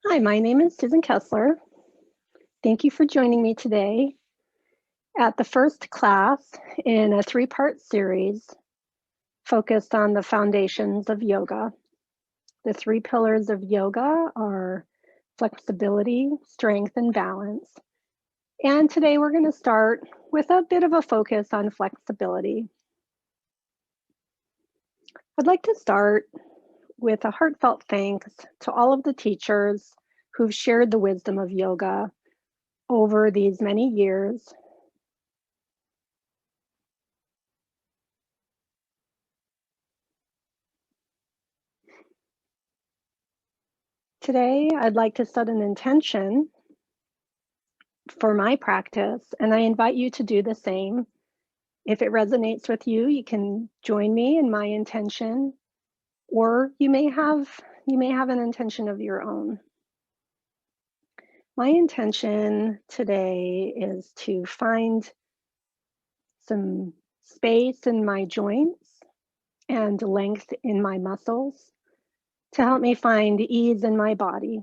Hi, my name is Susan Kessler. Thank you for joining me today at the first class in a three-part series focused on the foundations of yoga. The three pillars of yoga are flexibility, strength, and balance. And today we're going to start with a bit of a focus on flexibility. I'd like to start with a heartfelt thanks to all of the teachers who've shared the wisdom of yoga over these many years. Today, I'd like to set an intention for my practice, and I invite you to do the same. If it resonates with you, you can join me in my intention, or you may have an intention of your own. My intention today is to find some space in my joints and length in my muscles to help me find ease in my body.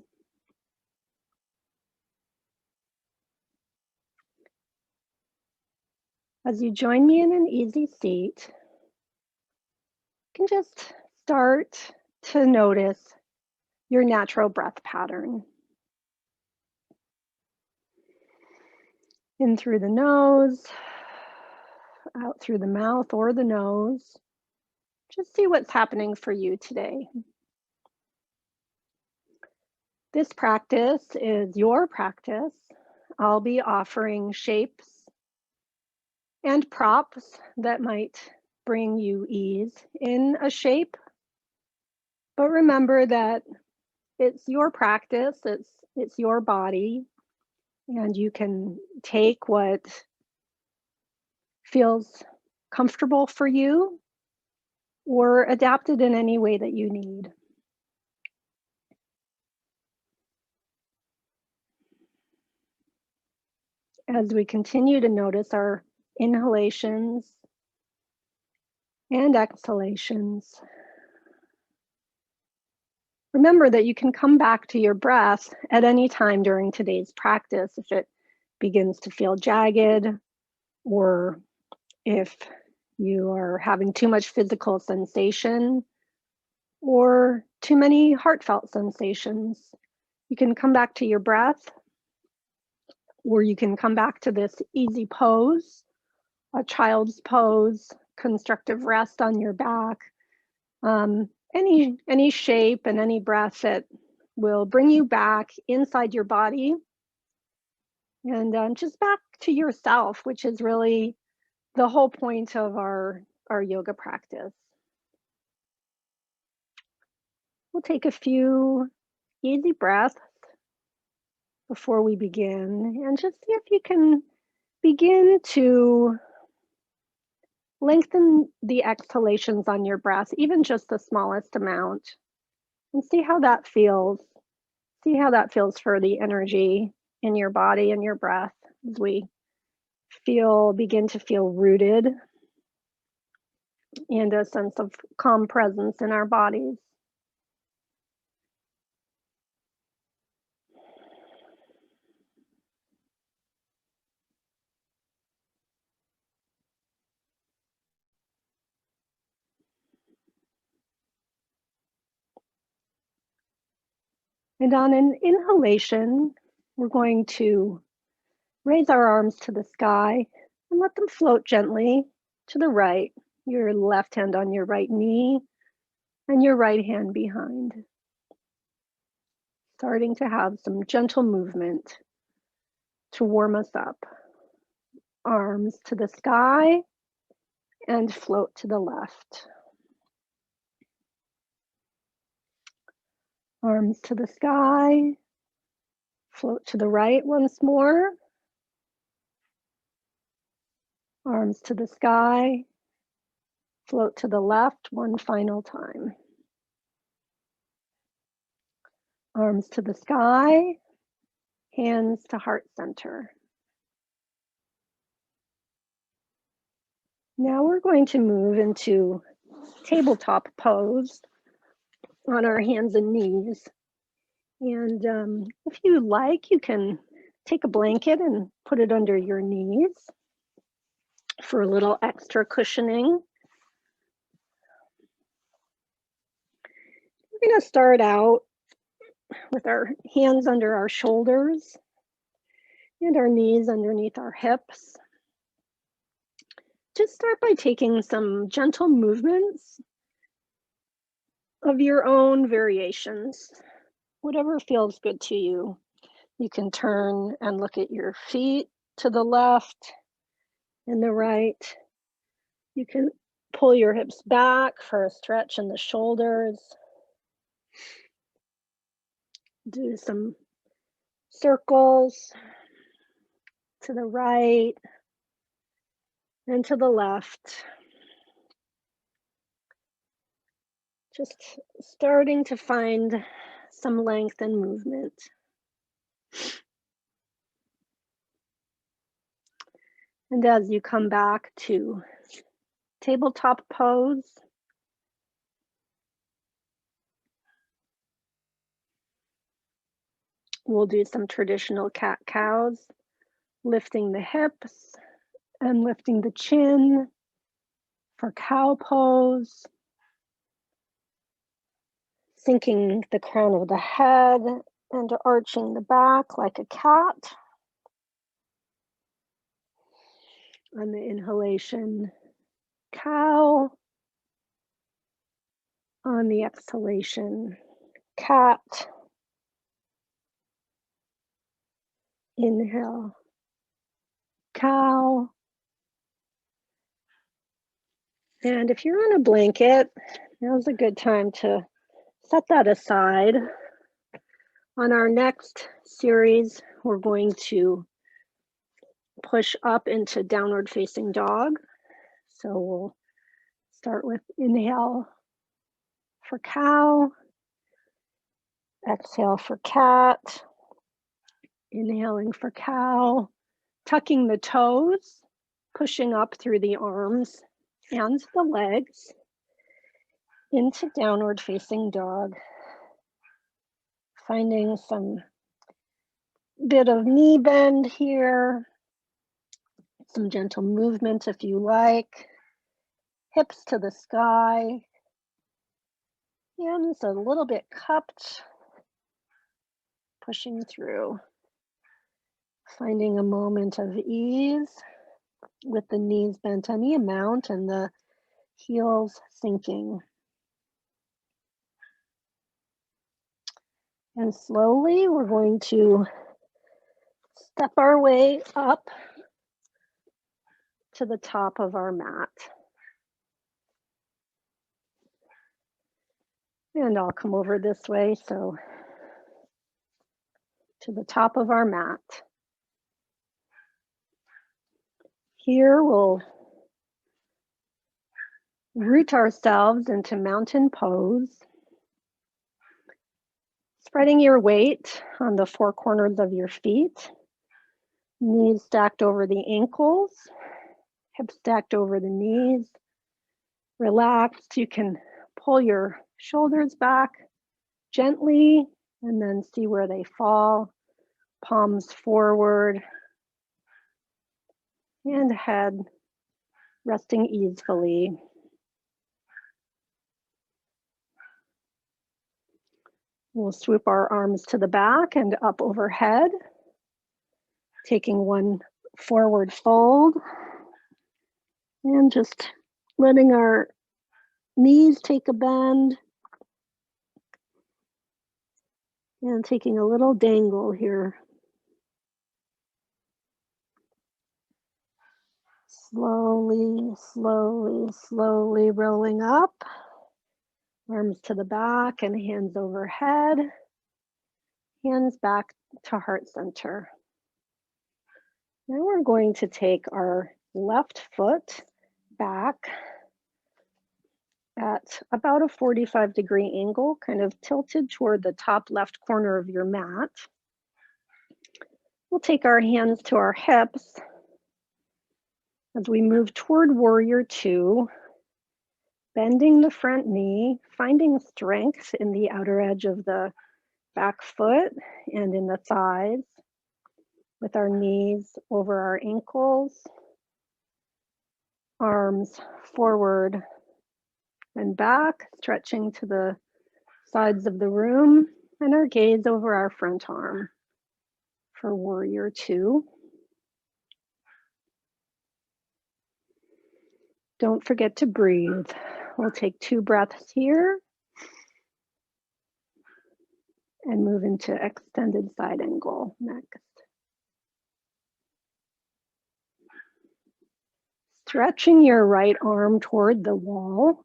As you join me in an easy seat, you can just start to notice your natural breath pattern. In through the nose, out through the mouth or the nose. Just see what's happening for you today. This practice is your practice. I'll be offering shapes and props that might bring you ease in a shape. But remember that it's your practice, it's your body, and you can take what feels comfortable for you or adapt it in any way that you need. As we continue to notice our inhalations and exhalations, remember that you can come back to your breath at any time during today's practice if it begins to feel jagged, or if you are having too much physical sensation or too many heartfelt sensations. You can come back to your breath, or you can come back to this easy pose, a child's pose, constructive rest on your back, any shape and any breath that will bring you back inside your body and just back to yourself, which is really the whole point of our yoga practice. We'll take a few easy breaths before we begin and just see if you can begin to lengthen the exhalations on your breath, even just the smallest amount, and see how that feels. See how that feels for the energy in your body and your breath as we begin to feel rooted and a sense of calm presence in our bodies. And on an inhalation, we're going to raise our arms to the sky and let them float gently to the right, your left hand on your right knee and your right hand behind. Starting to have some gentle movement to warm us up. Arms to the sky and float to the left. Arms to the sky, float to the right once more. Arms to the sky, float to the left one final time. Arms to the sky, hands to heart center. Now we're going to move into tabletop pose on our hands and knees. And if you like, you can take a blanket and put it under your knees for a little extra cushioning. We're going to start out with our hands under our shoulders and our knees underneath our hips. Just start by taking some gentle movements of your own variations, whatever feels good to you. You can turn and look at your feet to the left and the right. You can pull your hips back for a stretch in the shoulders. Do some circles to the right and to the left. Just starting to find some length and movement. And as you come back to tabletop pose, we'll do some traditional cat-cows, lifting the hips and lifting the chin for cow pose, sinking the crown of the head and arching the back like a cat. On the inhalation, cow. On the exhalation, cat. Inhale, cow. And if you're on a blanket, now's a good time to set that aside. On our next series, we're going to push up into downward facing dog. So we'll start with inhale for cow, exhale for cat, inhaling for cow, tucking the toes, pushing up through the arms and the legs into downward facing dog, finding some bit of knee bend here, some gentle movement if you like, hips to the sky, hands a little bit cupped, pushing through, finding a moment of ease with the knees bent any amount and the heels sinking. And slowly we're going to step our way up to the top of our mat. And I'll come over this way, so to the top of our mat. Here we'll root ourselves into mountain pose, spreading your weight on the four corners of your feet, knees stacked over the ankles, hips stacked over the knees. Relaxed, you can pull your shoulders back gently and then see where they fall, palms forward and head resting easily. We'll swoop our arms to the back and up overhead, taking one forward fold and just letting our knees take a bend and taking a little dangle here. Slowly, slowly, slowly rolling up, arms to the back and hands overhead, hands back to heart center. Now we're going to take our left foot back at about a 45-degree angle, kind of tilted toward the top left corner of your mat. We'll take our hands to our hips as we move toward warrior two, bending the front knee, finding strength in the outer edge of the back foot and in the thighs with our knees over our ankles, arms forward and back, stretching to the sides of the room, and our gaze over our front arm for warrior two. Don't forget to breathe. We'll take 2 breaths here and move into extended side angle next. Stretching your right arm toward the wall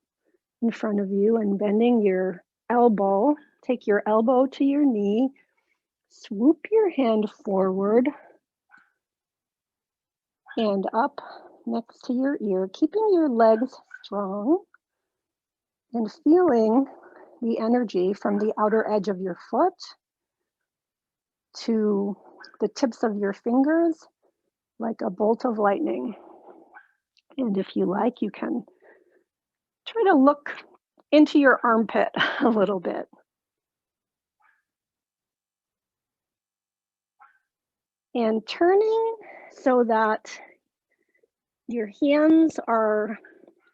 in front of you and bending your elbow. Take your elbow to your knee, swoop your hand forward and up next to your ear, keeping your legs strong and feeling the energy from the outer edge of your foot to the tips of your fingers like a bolt of lightning. And if you like, you can try to look into your armpit a little bit. And turning so that your hands are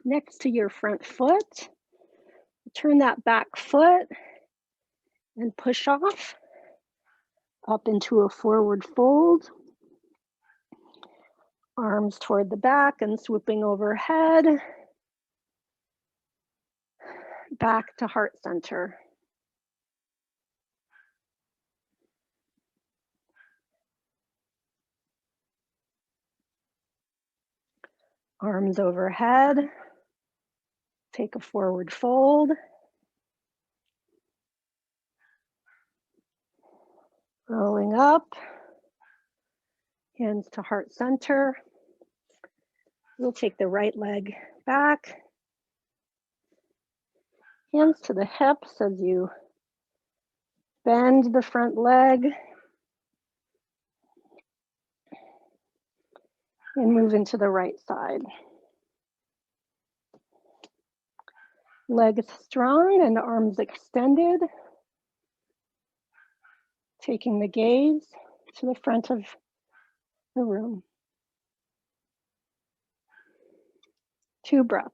next to your front foot. Turn that back foot and push off up into a forward fold. Arms toward the back and swooping overhead. Back to heart center. Arms overhead. Take a forward fold. Rolling up. Hands to heart center. We'll take the right leg back. Hands to the hips as you bend the front leg. And move into the right side. Legs strong and arms extended. Taking the gaze to the front of the room. 2 breaths.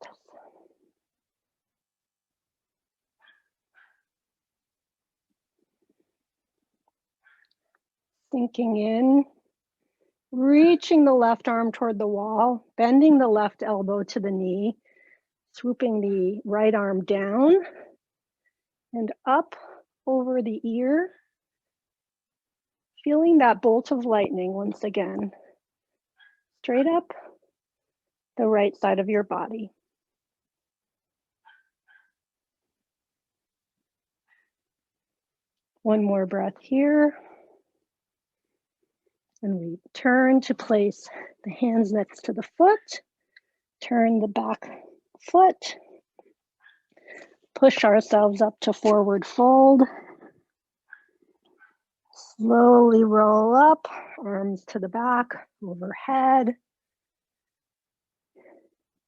Sinking in, reaching the left arm toward the wall, bending the left elbow to the knee, swooping the right arm down and up over the ear, feeling that bolt of lightning once again, straight up the right side of your body. One more breath here. And we turn to place the hands next to the foot, turn the back foot, push ourselves up to forward fold, slowly roll up, arms to the back, overhead,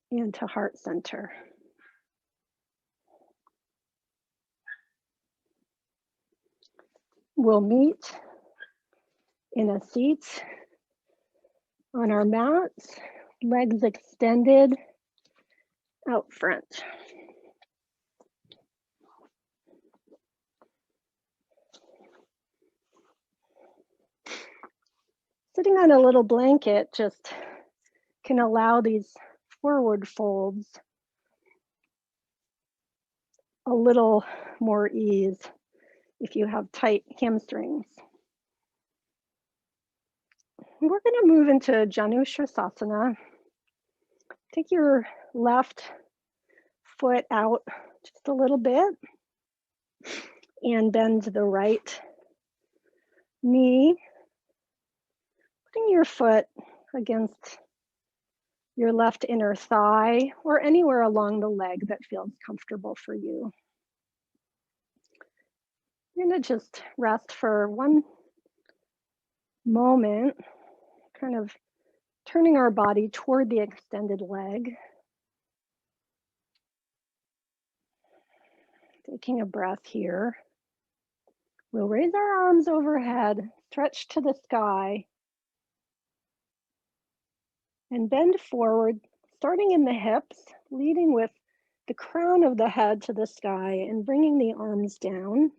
and to heart center. We'll meet in a seat on our mats, legs extended out front. Sitting on a little blanket just can allow these forward folds a little more ease if you have tight hamstrings. We're going to move into Janu Sirsasana. Take your left foot out just a little bit and bend the right knee, putting your foot against your left inner thigh or anywhere along the leg that feels comfortable for you. You're going to just rest for one moment, kind of turning our body toward the extended leg. Taking a breath here. We'll raise our arms overhead, stretch to the sky, and bend forward, starting in the hips, leading with the crown of the head to the sky and bringing the arms down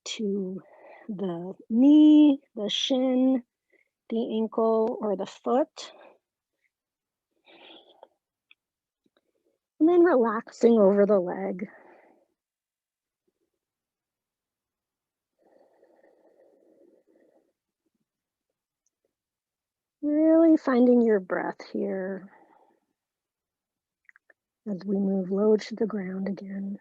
to the knee, the shin, the ankle, or the foot. And then relaxing over the leg. Really finding your breath here as we move low to the ground again.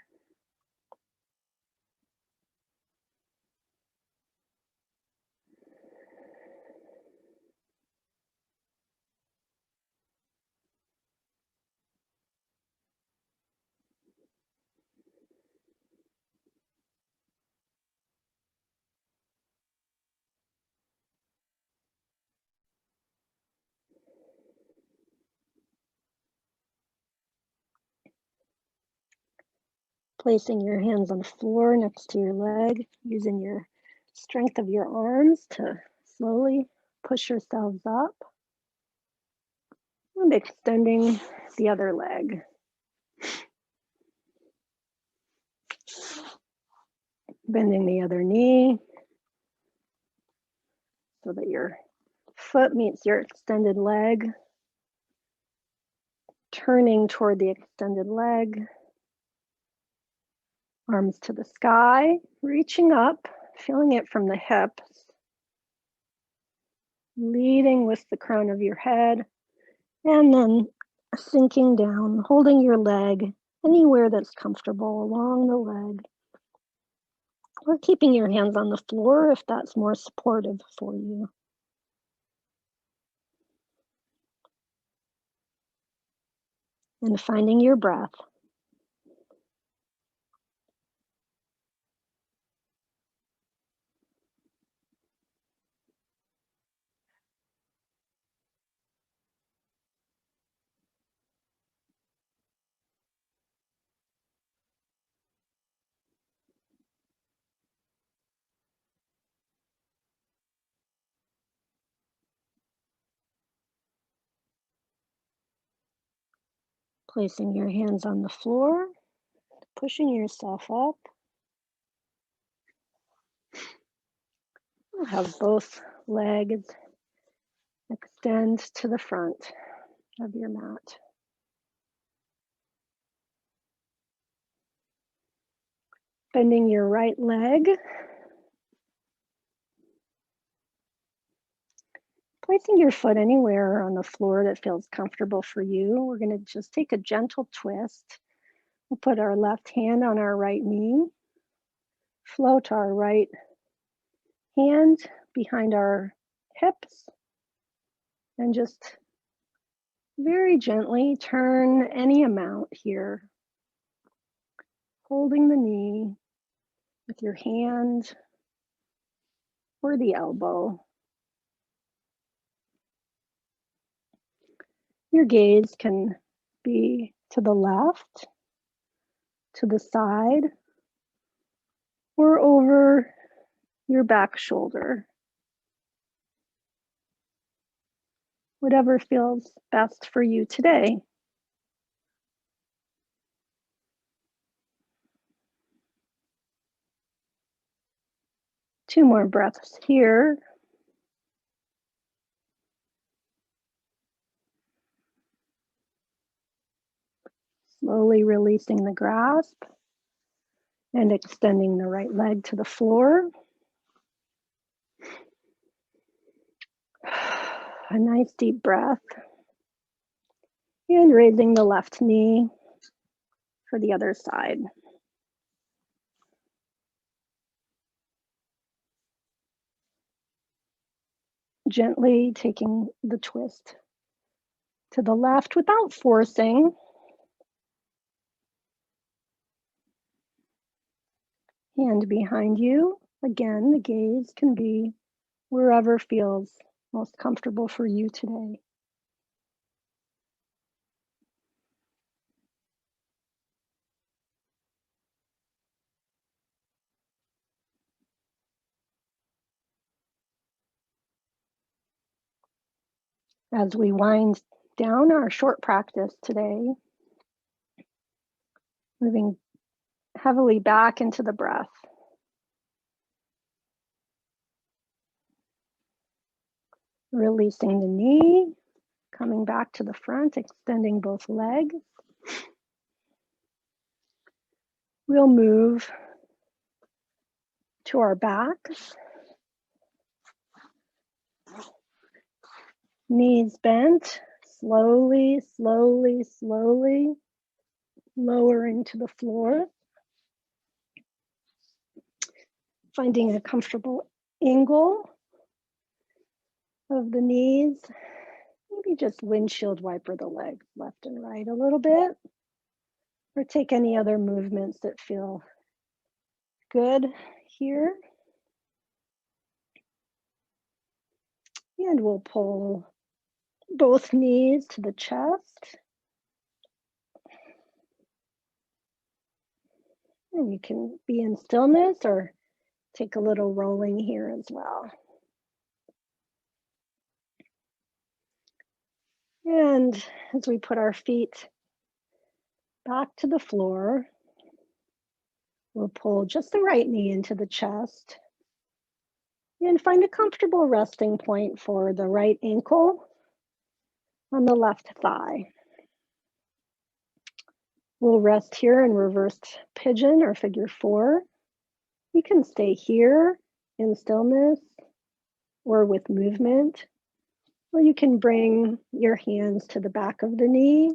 Placing your hands on the floor next to your leg, using your strength of your arms to slowly push yourselves up and extending the other leg. Bending the other knee so that your foot meets your extended leg. Turning toward the extended leg. Arms to the sky, reaching up, feeling it from the hips. Leading with the crown of your head, and then sinking down, holding your leg anywhere that's comfortable along the leg, or keeping your hands on the floor if that's more supportive for you. And finding your breath. Placing your hands on the floor, pushing yourself up. Have both legs extend to the front of your mat. Bending your right leg. Placing your foot anywhere on the floor that feels comfortable for you. We're going to just take a gentle twist. We'll put our left hand on our right knee. Float our right hand behind our hips. And just very gently turn any amount here. Holding the knee with your hand or the elbow. Your gaze can be to the left, to the side, or over your back shoulder. Whatever feels best for you today. Two more breaths here. Slowly releasing the grasp and extending the right leg to the floor. A nice deep breath. And raising the left knee for the other side. Gently taking the twist to the left without forcing. Hand behind you. Again, the gaze can be wherever feels most comfortable for you today. As we wind down our short practice today, moving heavily back into the breath. Releasing the knee, coming back to the front, extending both legs. We'll move to our backs. Knees bent, slowly, slowly, slowly lowering to the floor. Finding a comfortable angle of the knees. Maybe just windshield wiper the legs left and right a little bit. Or take any other movements that feel good here. And we'll pull both knees to the chest. And you can be in stillness or take a little rolling here as well. And as we put our feet back to the floor, we'll pull just the right knee into the chest and find a comfortable resting point for the right ankle on the left thigh. We'll rest here in reversed pigeon or figure 4. You can stay here in stillness or with movement, or you can bring your hands to the back of the knee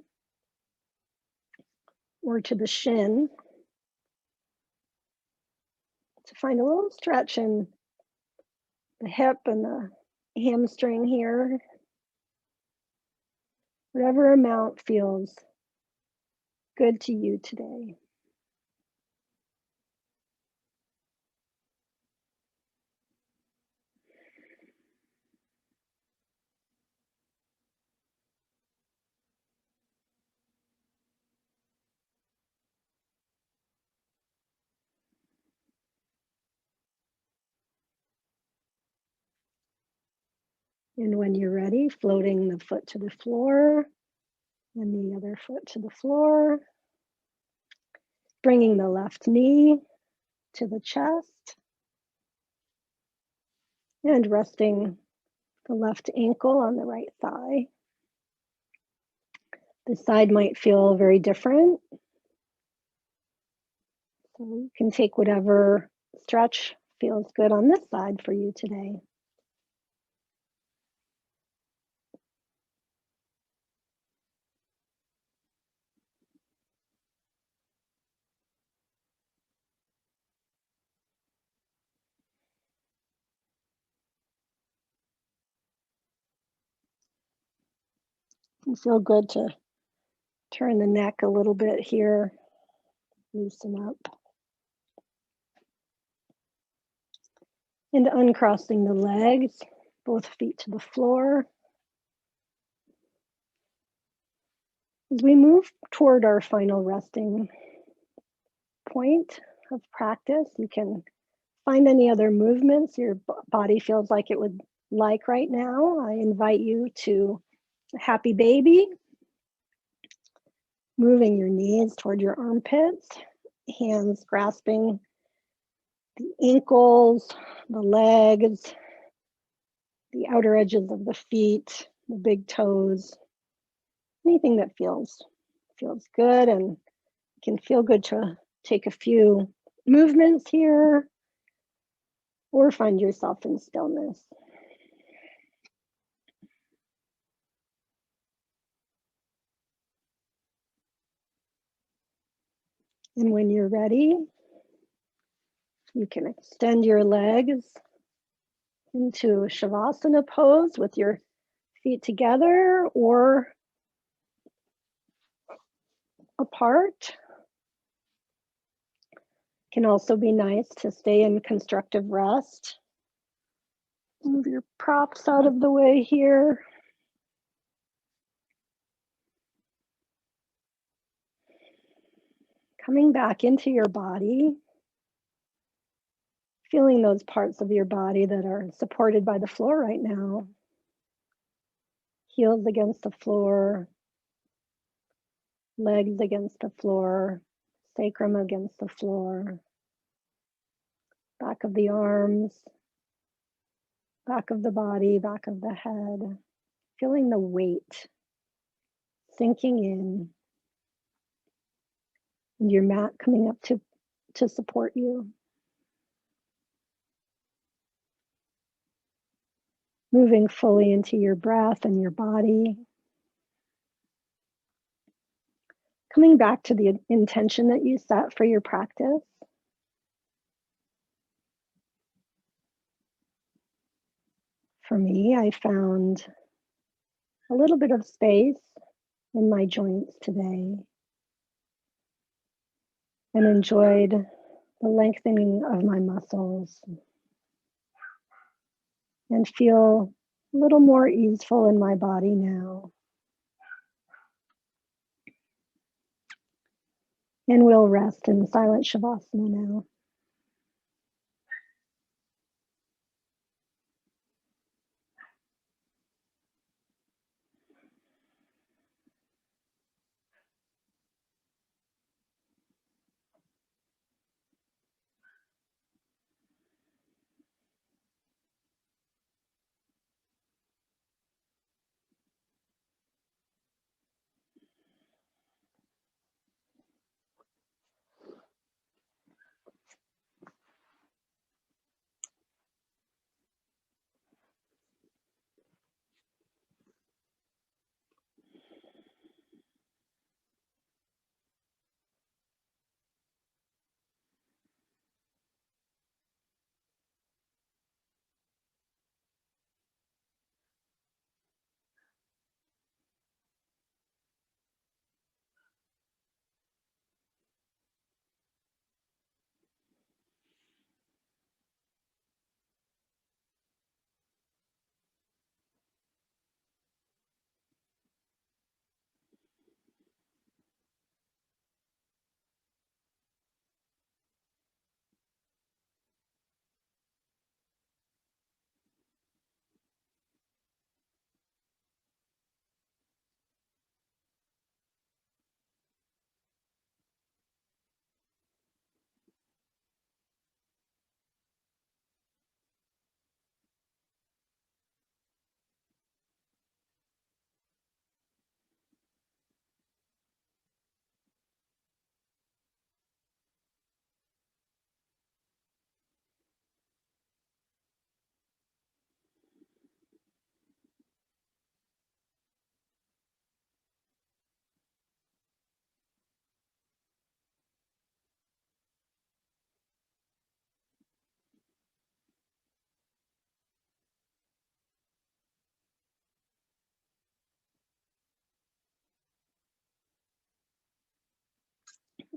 or to the shin to find a little stretch in the hip and the hamstring here. Whatever amount feels good to you today. And when you're ready, floating the foot to the floor and the other foot to the floor. Bringing the left knee to the chest. And resting the left ankle on the right thigh. The side might feel very different. So you can take whatever stretch feels good on this side for you today. You feel good to turn the neck a little bit here, loosen up. And uncrossing the legs, both feet to the floor. As we move toward our final resting point of practice, you can find any other movements your body feels like it would like right now. I invite you to happy baby, moving your knees toward your armpits, hands grasping the ankles, the legs, the outer edges of the feet, the big toes, anything that feels good and can feel good to take a few movements here or find yourself in stillness. And when you're ready, you can extend your legs into Shavasana pose with your feet together or apart. Can also be nice to stay in constructive rest. Move your props out of the way here. Coming back into your body. Feeling those parts of your body that are supported by the floor right now. Heels against the floor, legs against the floor, sacrum against the floor, back of the arms, back of the body, back of the head, feeling the weight sinking in, and your mat coming up to support you. Moving fully into your breath and your body. Coming back to the intention that you set for your practice. For me, I found a little bit of space in my joints today and enjoyed the lengthening of my muscles and feel a little more easeful in my body now. And we'll rest in silent Shavasana now.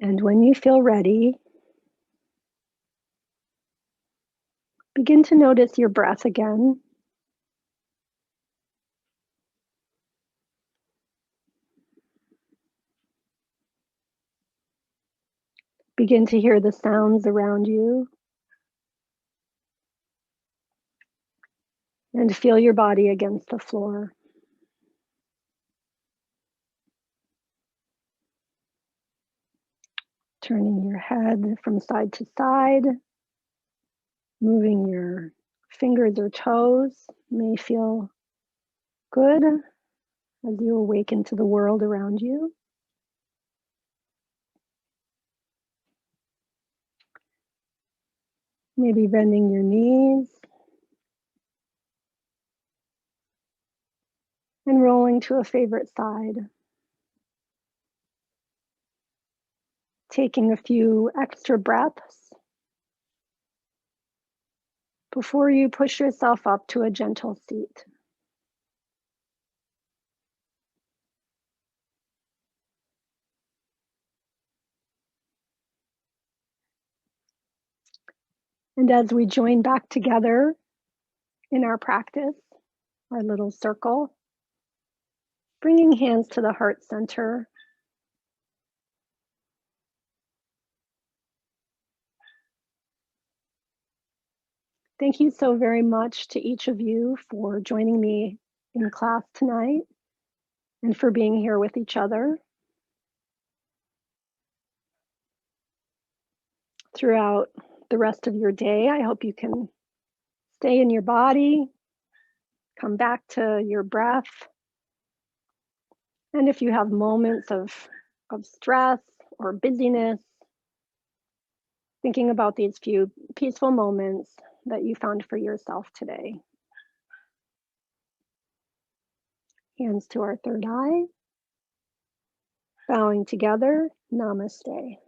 And when you feel ready, begin to notice your breath again. Begin to hear the sounds around you and feel your body against the floor. Turning your head from side to side, moving your fingers or toes may feel good as you awaken to the world around you. Maybe bending your knees and rolling to a favorite side. Taking a few extra breaths before you push yourself up to a gentle seat. And as we join back together in our practice, our little circle, bringing hands to the heart center. Thank you so very much to each of you for joining me in class tonight and for being here with each other. Throughout the rest of your day, I hope you can stay in your body, come back to your breath. And if you have moments of stress or busyness, thinking about these few peaceful moments that you found for yourself today. Hands to our third eye, bowing together, namaste.